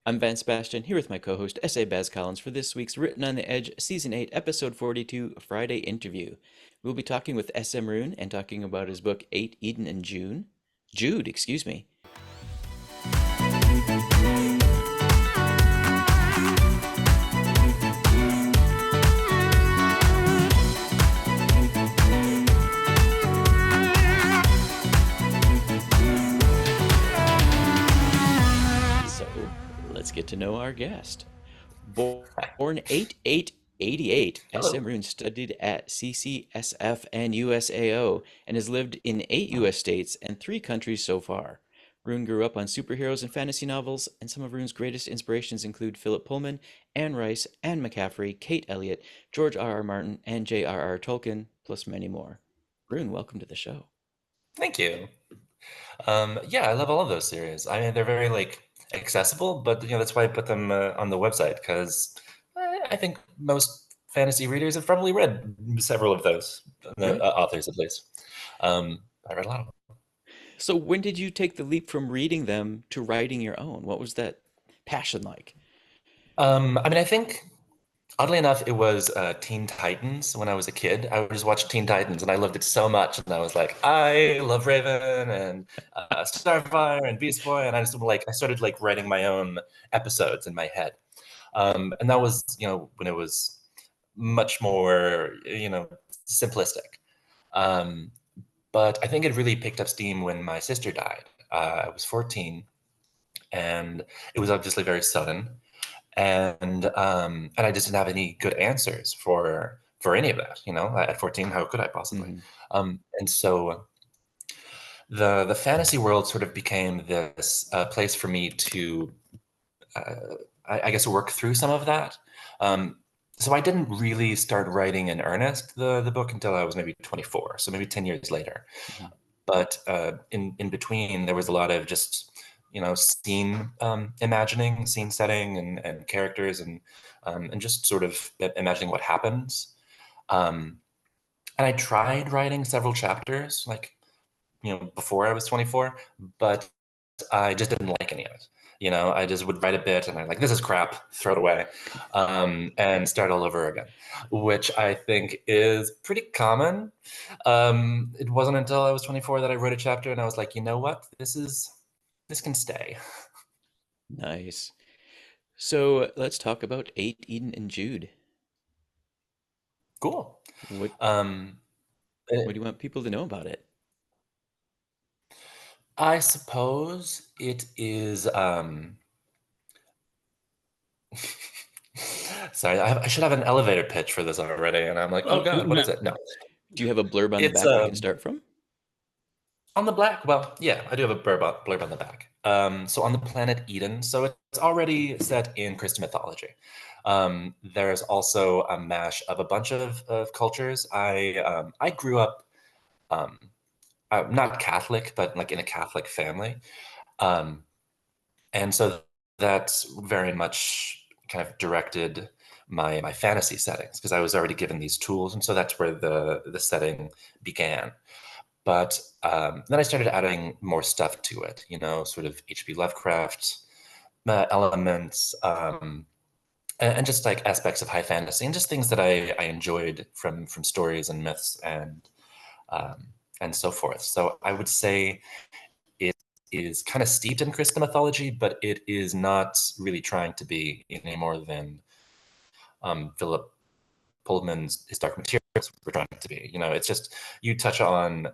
I'm Van Sebastian, here with my co-host S.A. Baz Collins for this week's Written on the Edge, Season 8, Episode 42, Friday Interview. We'll be talking with SM Rune and talking about his book 8, Eden and June. Jude, excuse me. So, let's get to know our guest. Born 8/8/88, Hello. SM Rune studied at CCSF and USAO and has lived in 8 US states and 3 countries so far. Rune grew up on superheroes and fantasy novels, and some of Rune's greatest inspirations include Philip Pullman, Anne Rice, Anne McCaffery, Kate Elliott, George R. R. Martin, and J.R.R. Tolkien, plus many more. Rune, welcome to the show. Thank you. Yeah, I love all of those series. I mean, they're very like accessible, but that's why I put them on the website because I think most fantasy readers have probably read several of those Right. authors at least. I read a lot of them. So when did you take the leap from reading them to writing your own? What was that passion like? I mean, I think oddly enough, it was Teen Titans when I was a kid. I would just watch Teen Titans, and I loved it so much. And I was like, I love Raven and Starfire and Beast Boy, and I started like writing my own episodes in my head. And that was when it was much more simplistic. Um, but I think it really picked up steam when my sister died. I was 14, and it was obviously very sudden and I just didn't have any good answers for any of that. At 14, how could I possibly? Hmm. And so the fantasy world sort of became this place for me to, I guess, work through some of that. Um, so I didn't really start writing in earnest the book until I was maybe 24, so maybe 10 years later. Hmm. But in between, there was a lot of just scene imagining, scene setting, and characters, and just sort of imagining what happens. Um, and I tried writing several chapters, like before I was 24, but I just didn't like any of it. I just would write a bit and I'm like, this is crap, throw it away, and start all over again, which I think is pretty common. It wasn't until I was 24 that I wrote a chapter and I was like, you know what? This can stay. Nice. So let's talk about 8, Eden and Jude. Cool. What Um, what do you want people to know about it? I suppose it is. Sorry, I should have an elevator pitch for this already, and I'm like, oh God, what is it? No, Do you have a blurb on the it's back we can start from? on the black. Well, yeah, I do have a blurb on the back. So on the planet Eden, so it's already set in Christian mythology. There's also a mash of a bunch of cultures. I grew up um, not Catholic, but like in a Catholic family. Um, and so that's very much kind of directed my fantasy settings because I was already given these tools, and so that's where the setting began. But then I started adding more stuff to it, sort of H.P. Lovecraft elements, and just like aspects of high fantasy, and just things that I enjoyed from stories and myths um, and so forth. So I would say it is kind of steeped in Christian mythology, but it is not really trying to be any more than Philip Pullman's His Dark Materials were trying to be. It's just you touch on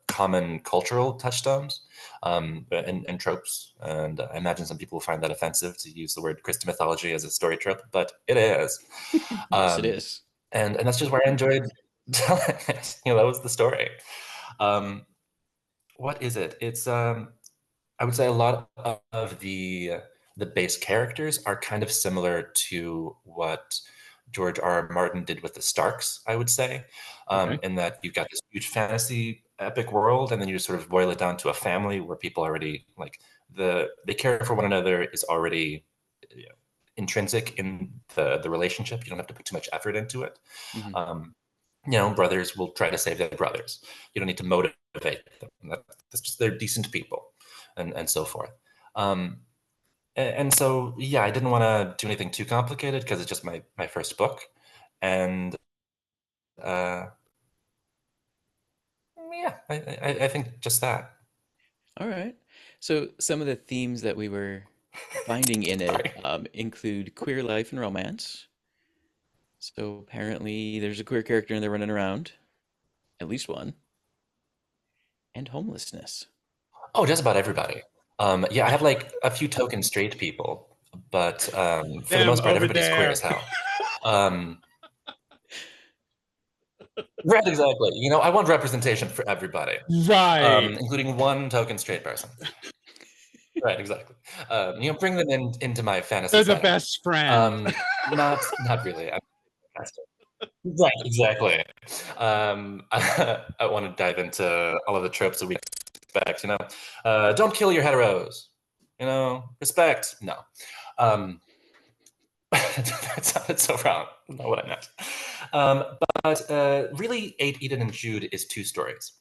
common cultural touchstones and tropes, and I imagine some people find that offensive to use the word Christian mythology as a story trope, but it is, Yes, it um, is. and that's just where I enjoyed telling it. That was the story. Um, what is it? It's I would say a lot of the base characters are kind of similar to what George R. R. Martin did with the Starks, I would say, Okay. in that you've got this huge fantasy epic world, and then you just sort of boil it down to a family where people already like they care for one another is already you know, intrinsic in the relationship. You don't have to put too much effort into it. Hmm. Um, brothers will try to save their brothers. You don't need to motivate them. That's just they're decent people, and so forth. Um, And so, yeah, I didn't want to do anything too complicated because it's just my first book. And yeah, I think just that. All right. So some of the themes that we were finding in it Sorry. include queer life and romance. So apparently there's a queer character in there running around, at least one, and homelessness. Oh, just about everybody. Yeah, I have like a few token straight people, but for the Them most part, over everybody's queer there. as hell. Um, right, exactly. You know, I want representation for everybody, Right. including one token straight person. Right, exactly. You know, bring them into my fantasy They're the setting. best friend. Not really. Right, exactly. I want to dive into all of the tropes that we expect. You know, don't kill your heteros. You know, respect. No, um, that sounded so wrong. Not what I meant. But really, Eden and Jude is two stories.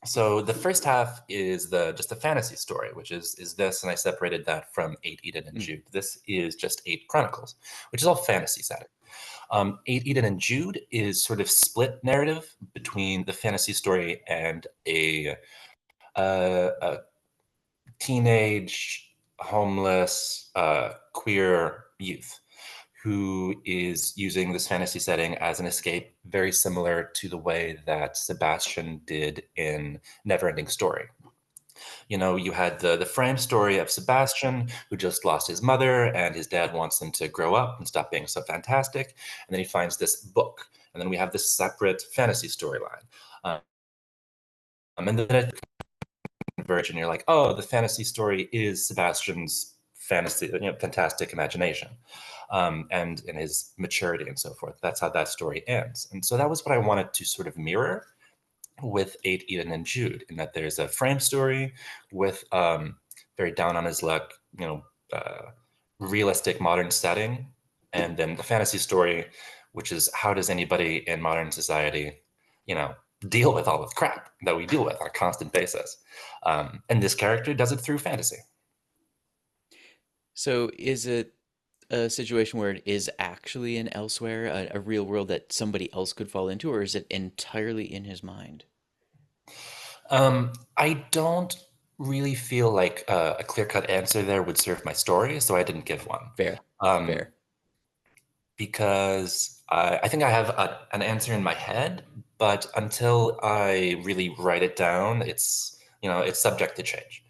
So the first half is just the fantasy story, which is this, and I separated that from Eden and Mm. Jude. This is just 8 Chronicles, which is all fantasy setting. 8 Eden and Jude is sort of split narrative between the fantasy story and a teenage, homeless, queer youth who is using this fantasy setting as an escape, very similar to the way that Sebastian did in Neverending Story. You know, you had the frame story of Sebastian, who just lost his mother, and his dad wants him to grow up and stop being so fantastic. And then he finds this book, and then we have this separate fantasy storyline. And then it converge, and you're like, oh, the fantasy story is Sebastian's fantasy, you know, fantastic imagination, and in his maturity and so forth. That's how that story ends. And so that was what I wanted to sort of mirror with 8 Eden and Jude, in that there's a frame story with very down on his luck, you know, realistic modern setting, and then the fantasy story, which is how does anybody in modern society, you know, deal with all the crap that we deal with on a constant basis. And this character does it through fantasy. So is it a situation where it is actually an elsewhere, a real world that somebody else could fall into, or is it entirely in his mind? I don't really feel like a clear-cut answer there would serve my story, so I didn't give one. Fair, Um, fair. because I think I have an answer in my head, but until I really write it down, it's, you know, it's subject to change.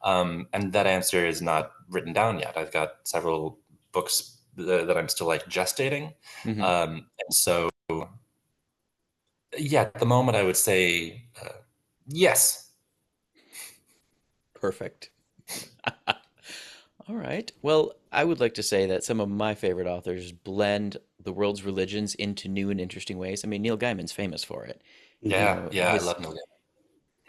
And that answer is not written down yet. I've got several books that I'm still like gestating. Hmm. And so, yeah, at the moment I would say yes. Perfect. All right. Well, I would like to say that some of my favorite authors blend the world's religions into new and interesting ways. I mean, Neil Gaiman's famous for it. You Yeah, know, yeah, I his love Neil Gaiman.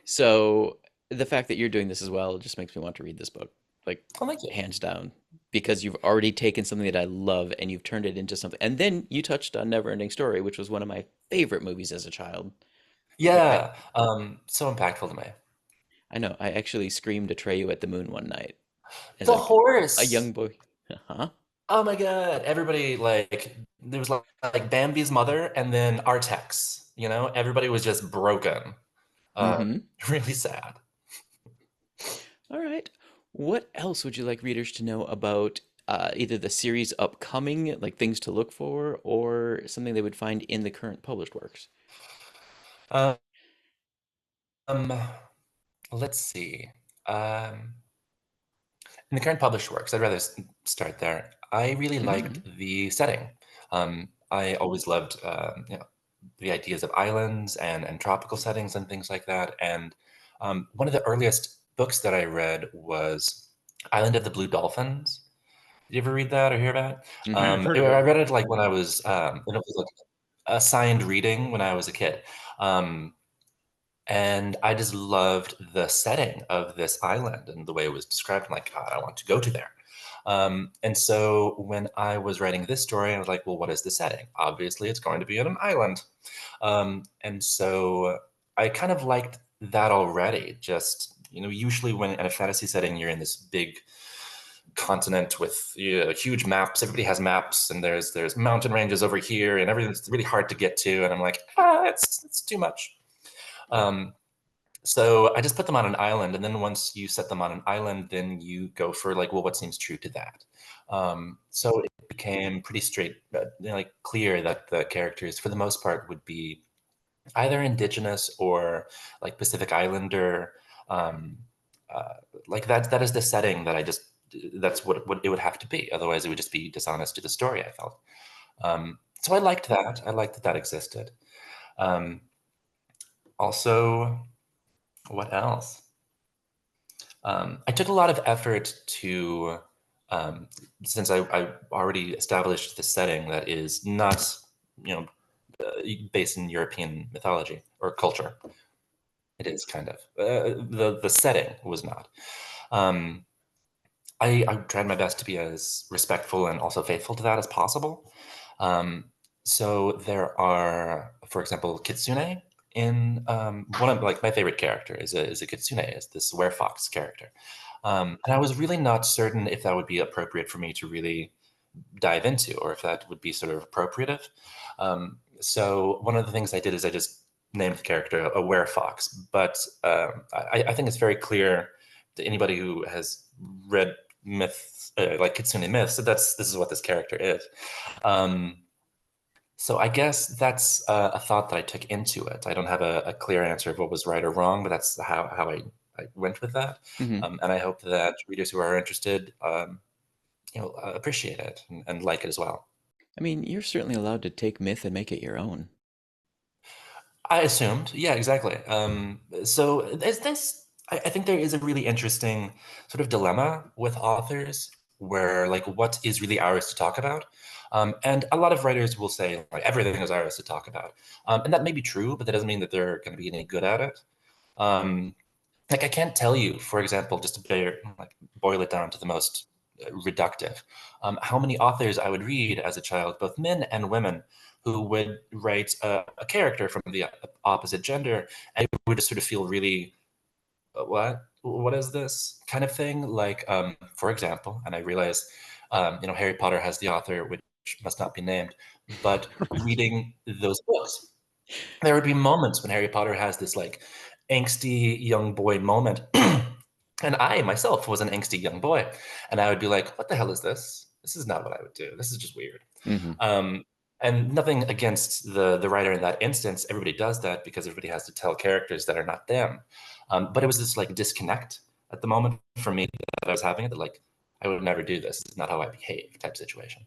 so the fact that you're doing this as well just makes me want to read this book, like Oh, thank you. hands down, because you've already taken something that I love and you've turned it into something. And then you touched on Neverending Story, which was one of my favorite movies as a child. Like Yeah, so impactful to me. I know, I actually screamed Atreyu at the moon one night as The a horse. young boy. Huh? Oh my God. Everybody, like, there was like Bambi's mother and then Artex, you know, everybody was just broken. Uh, Mm-hmm. really sad. All right. What else would you like readers to know about either the series upcoming, like things to look for, or something they would find in the current published works? Um, let's see. Um, in the current published works, I'd rather start there. I really liked Mm-hmm. the setting. I always loved, you know, the ideas of islands and tropical settings and things like that. And one of the earliest books that I read was Island of the Blue Dolphins. Did you ever read that or hear about it? Mm-hmm. I've heard of I it. read it like when I was, it was like assigned reading when I was a kid. Um, and I just loved the setting of this island and the way it was described. I'm like, God, I want to go to there. And so when I was writing this story, I was like, well, what is the setting? Obviously, it's going to be on an island. And so I kind of liked that already. Just, you know, usually when in a fantasy setting, you're in this big continent with huge maps. Everybody has maps, and there's mountain ranges over here, and everything's really hard to get to. And I'm like, it's too much. So I just put them on an island, and then once you set them on an island, then you go for like, well, what seems true to that? So it became pretty straight, like clear that the characters, for the most part, would be either indigenous or like Pacific Islander. Um, like that is the setting that that's what it would have to be. Otherwise, it would just be dishonest to the story, I felt. So I liked that. I liked that existed. Also, what else? I took a lot of effort to, since I already established the setting that is not, based in European mythology or culture. It is kind of. The setting was not. I tried my best to be as respectful and also faithful to that as possible. So there are, for example, kitsune in one of like my favorite character is a kitsune, is this werefox character. And I was really not certain if that would be appropriate for me to really dive into, or if that would be sort of appropriative. So one of the things I did is I just named the character a werefox, but I think it's very clear to anybody who has read myths, like kitsune myths, that this is what this character is. So I guess that's a thought that I took into it. I don't have a clear answer of what was right or wrong, but that's how I went with that. Mm-hmm. And I hope that readers who are interested, appreciate it and like it as well. I mean, you're certainly allowed to take myth and make it your own. I assumed, yeah, exactly. So there's this. I think there is a really interesting sort of dilemma with authors, where like what is really ours to talk about, and a lot of writers will say like everything is ours to talk about, and that may be true, but that doesn't mean that they're going to be any good at it. Um, like I can't tell you, for example, just to boil it down to the most reductive, how many authors I would read as a child, both men and women, who would write a character from the opposite gender, and it would just sort of feel really, what is this kind of thing? Like, for example, and I realize, Harry Potter has the author, which must not be named, but reading those books, there would be moments when Harry Potter has this like angsty young boy moment. And I myself was an angsty young boy. And I would be like, what the hell is this? This is not what I would do. This is just weird. Mm-hmm. And nothing against the writer in that instance. Everybody does that because everybody has to tell characters that are not them. But it was this like disconnect at the moment for me that I was having it, that like, I would never do this. It's not how I behave type situation.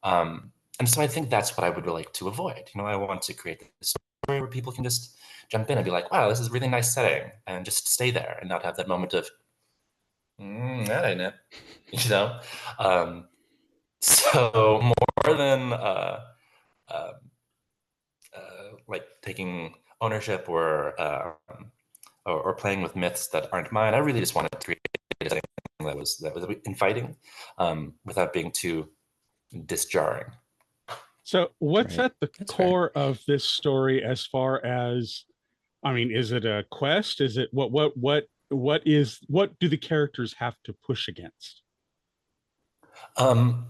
And so I think that's what I would like to avoid. I want to create a story where people can just jump in and be like, wow, this is a really nice setting, and just stay there and not have that moment of, that ain't it, you know? So more than like taking ownership or playing with myths that aren't mine, I really just wanted to create a setting that was inviting, without being too disjarring. So what's Right. at the That's fair. core of this story as far as, I mean, is it a quest? Is it what do the characters have to push against? Um,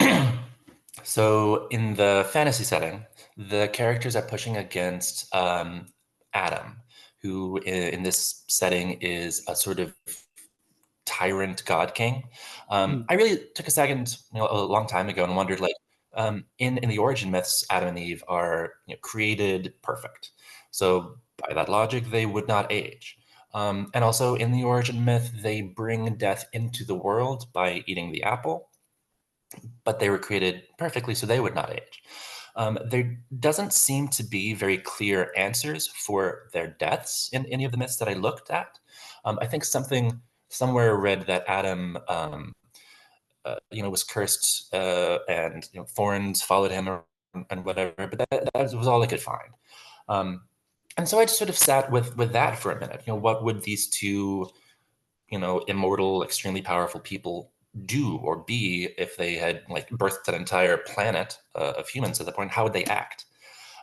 so in the fantasy setting, the characters are pushing against Adam, who in this setting is a sort of tyrant god king. I really took a second, a long time ago, and wondered, like, in the origin myths, Adam and Eve are created perfect. So by that logic, they would not age. And also in the origin myth, they bring death into the world by eating the apple, but they were created perfectly, so they would not age. There doesn't seem to be very clear answers for their deaths in any of the myths that I looked at. I think somewhere read that Adam, was cursed, and thorns followed him and whatever, but that was all I could find. And so I just sort of sat with that for a minute. What would these two, immortal, extremely powerful people do or be if they had like birthed an entire planet of humans at the point? How would they act?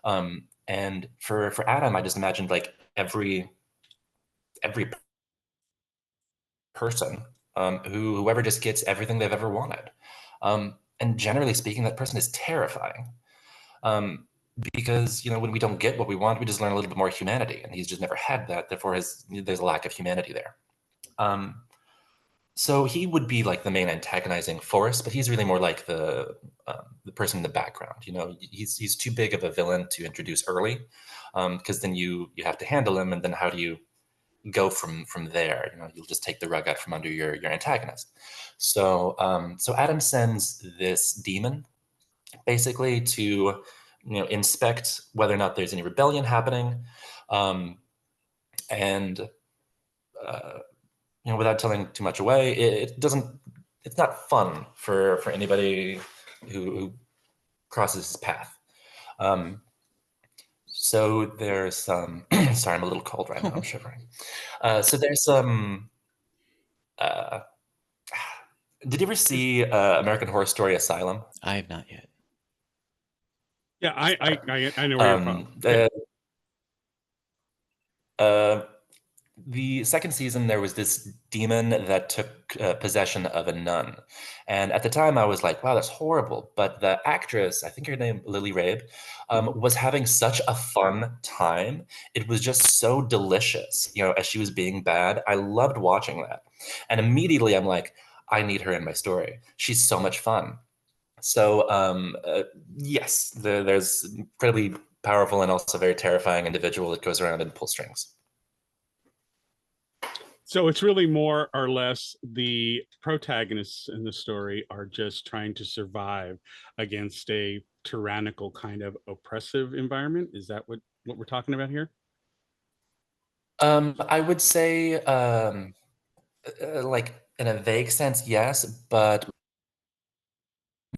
And for Adam, I just imagined like every person whoever just gets everything they've ever wanted. And generally speaking, that person is terrifying. Because, when we don't get what we want, we just learn a little bit more humanity, and he's just never had that. Therefore, there's a lack of humanity there. So he would be like the main antagonizing force, but he's really more like the person in the background. He's too big of a villain to introduce early, because then you have to handle him, and then how do you go from there? You'll just take the rug out from under your antagonist. So Adam sends this demon basically to inspect whether or not there's any rebellion happening, and without telling too much away, it's not fun for anybody who crosses his path. So there's some sorry, I'm a little cold right now, I'm shivering. So there's some did you ever see American Horror Story Asylum? I have not yet. Yeah, I know where you're from. The second season, there was this demon that took possession of a nun. And at the time, I was like, wow, that's horrible. But the actress, I think her name, Lily Rabe, was having such a fun time. It was just so delicious, as she was being bad. I loved watching that. And immediately, I'm like, I need her in my story. She's so much fun. So yes, there's incredibly powerful and also very terrifying individual that goes around and pulls strings. So it's really more or less the protagonists in the story are just trying to survive against a tyrannical kind of oppressive environment. Is that what we're talking about here? I would say, like in a vague sense, yes, but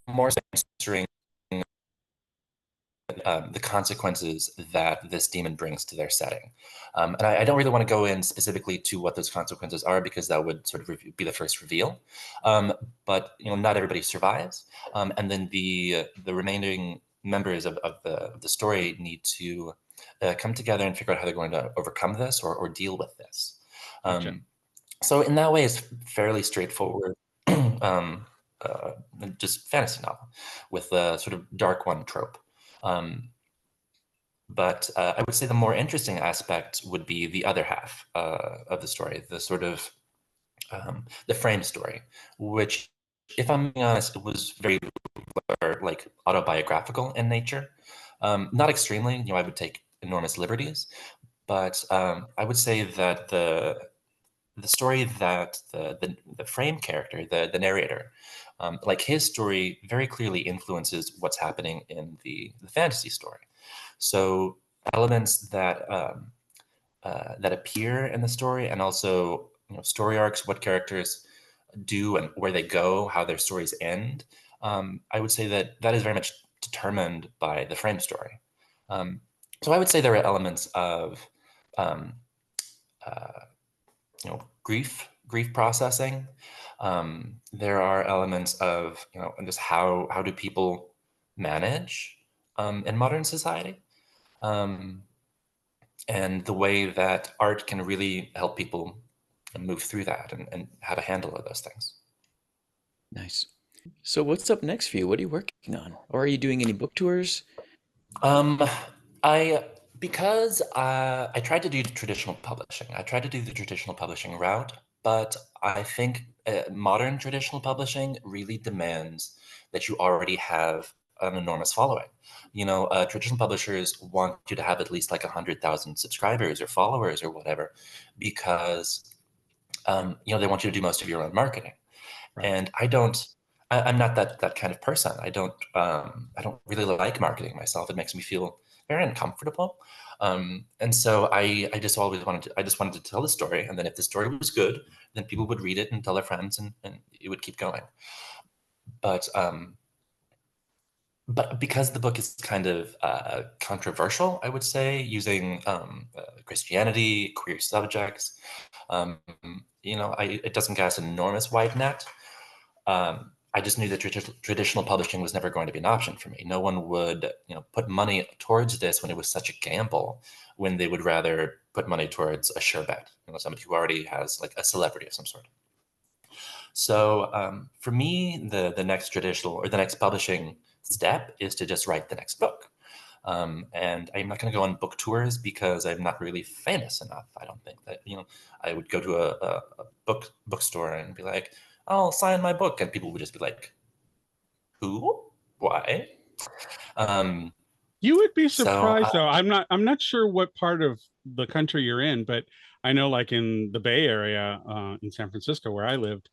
more censoring the consequences that this demon brings to their setting. And I don't really want to go in specifically to what those consequences are, because that would sort of be the first reveal. But not everybody survives, and then the remaining members of the story need to come together and figure out how they're going to overcome this or deal with this. Gotcha. So in that way, it's fairly straightforward. Just fantasy novel with a sort of dark one trope. But I would say the more interesting aspect would be the other half of the story, the sort of the frame story, which, if I'm being honest, it was very like autobiographical in nature. Not extremely, I would take enormous liberties, but I would say that the story that the frame character, the narrator, like his story very clearly influences what's happening in the fantasy story. So elements that that appear in the story, and also story arcs, what characters do and where they go, how their stories end. I would say that is very much determined by the frame story. So I would say there are elements of grief processing. There are elements of and just how do people manage in modern society, and the way that art can really help people move through that, and how to handle those things. Nice. So what's up next for you? What are you working on? Or are you doing any book tours? Because I tried to do traditional publishing. I tried to do the traditional publishing route, but I think modern traditional publishing really demands that you already have an enormous following. Traditional publishers want you to have at least like 100,000 subscribers or followers or whatever, because they want you to do most of your own marketing. Right. And I'm not that kind of person. I don't really like marketing myself. It makes me feel very uncomfortable. And so I just wanted to tell the story. And then if the story was good, then people would read it and tell their friends, and it would keep going. But because the book is kind of controversial, I would say, using Christianity, queer subjects, it doesn't cast an enormous wide net. I just knew that traditional publishing was never going to be an option for me. No one would, put money towards this when it was such a gamble, when they would rather put money towards a sure bet, somebody who already has like a celebrity of some sort. So for me, the next traditional or the next publishing step is to just write the next book. And I'm not going to go on book tours because I'm not really famous enough. I don't think that, I would go to a bookstore and be like, I'll sign my book. And people would just be like, who? Why? You would be So surprised, though. I'm not sure what part of the country you're in, but I know, like in the Bay Area, in San Francisco, where I lived,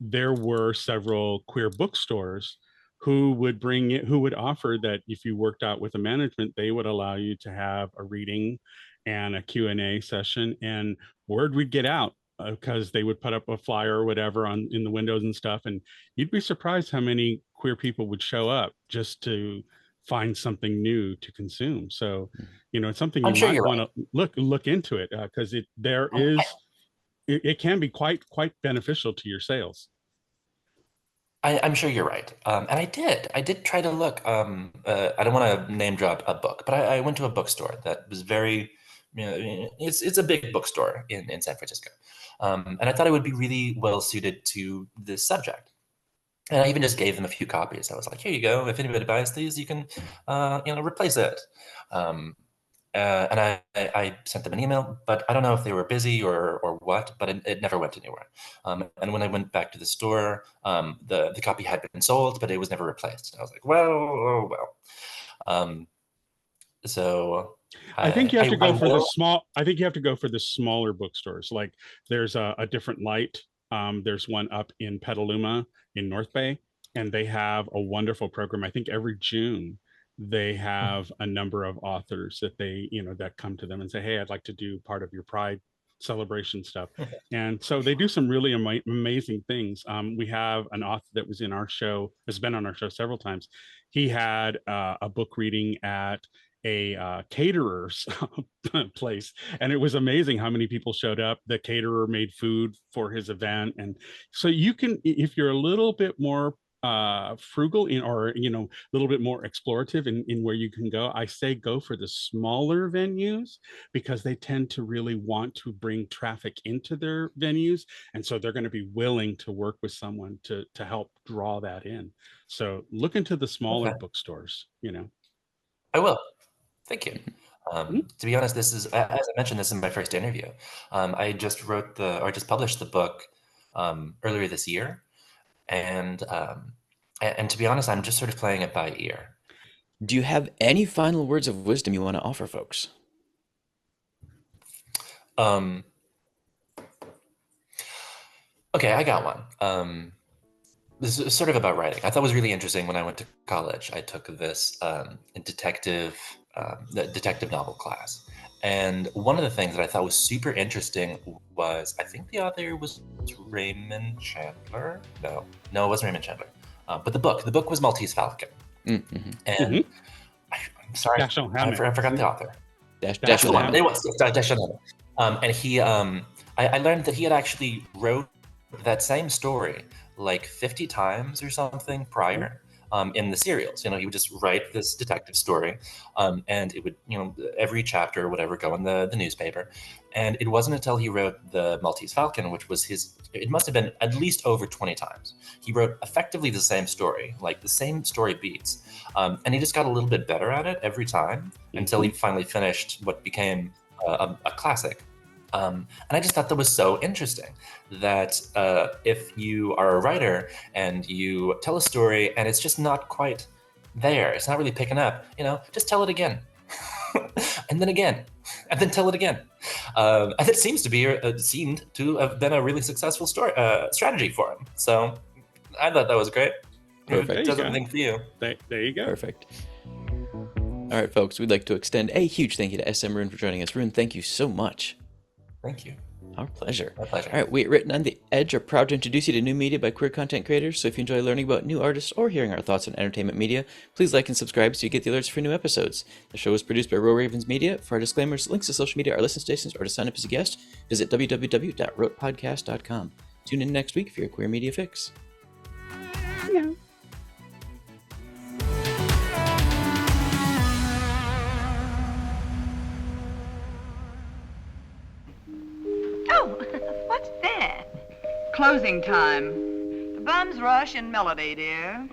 there were several queer bookstores who would offer that if you worked out with the management, they would allow you to have a reading and a Q&A session, and word would get out because they would put up a flyer or whatever in the windows and stuff, and you'd be surprised how many queer people would show up just to find something new to consume. So, it's something you I'm sure might you're want right. to look into it, because it can be quite beneficial to your sales. I'm sure you're right. And I did try to look. I don't want to name drop a book, but I went to a bookstore that was very, it's a big bookstore in San Francisco. And I thought it would be really well suited to this subject. And I even just gave them a few copies. I was like, here you go. If anybody buys these, you can, replace it. And I sent them an email, but I don't know if they were busy or what, but it never went anywhere. And when I went back to the store, the copy had been sold, but it was never replaced. And I was like, well, oh, well. So I think you have to go for will. I think you have to go for the smaller bookstores. Like there's a Different Light. There's one up in Petaluma in North Bay, and they have a wonderful program. I think every June they have a number of authors that that come to them and say, hey, I'd like to do part of your Pride celebration stuff. And so they do some really amazing things. We have an author that was in our show, has been on our show several times. He had a book reading at a caterer's place, and it was amazing how many people showed up. The caterer made food for his event, and so you can, if you're a little bit more frugal or a little bit more explorative in where you can go, I say go for the smaller venues, because they tend to really want to bring traffic into their venues, and so they're going to be willing to work with someone to help draw that in. So look into the smaller bookstores. I will. Thank you. To be honest, this is, as I mentioned this in my first interview, I just published the book earlier this year. And to be honest, I'm just sort of playing it by ear. Do you have any final words of wisdom you want to offer folks? Okay, I got one. This is sort of about writing. I thought it was really interesting when I went to college. I took this detective novel class. And one of the things that I thought was super interesting was, I think the author was Raymond Chandler. No, it wasn't Raymond Chandler. But the book was Maltese Falcon. Mm-hmm. And I'm sorry, I forgot the author. Dashiell Hammett. It was Dashiell Hammett. And he, I learned that he had actually wrote that same story like 50 times or something prior. In the serials, he would just write this detective story, and it would, every chapter or whatever go in the newspaper. And it wasn't until he wrote the Maltese Falcon, which was it must have been at least over 20 times. He wrote effectively the same story, like the same story beats. And he just got a little bit better at it every time until he finally finished what became a classic. And I just thought that was so interesting that if you are a writer and you tell a story and it's just not quite there, it's not really picking up, just tell it again. And then again, and then tell it again. And it seemed to have been a really successful strategy for him. So I thought that was great. Perfect. It does something for you. There you go. Perfect. All right, folks, we'd like to extend a huge thank you to SM Rune for joining us. Rune, thank you so much. Thank you. Our pleasure. My pleasure. All right, we at Written on the Edge are proud to introduce you to new media by queer content creators. So if you enjoy learning about new artists or hearing our thoughts on entertainment media, please like and subscribe so you get the alerts for new episodes. The show is produced by Ro Ravens Media. For our disclaimers, links to social media, our listen stations, or to sign up as a guest, visit www.rotepodcast.com. Tune in next week for your queer media fix. Yeah. Oh, what's that? Closing time. The bums rush in melody, dear.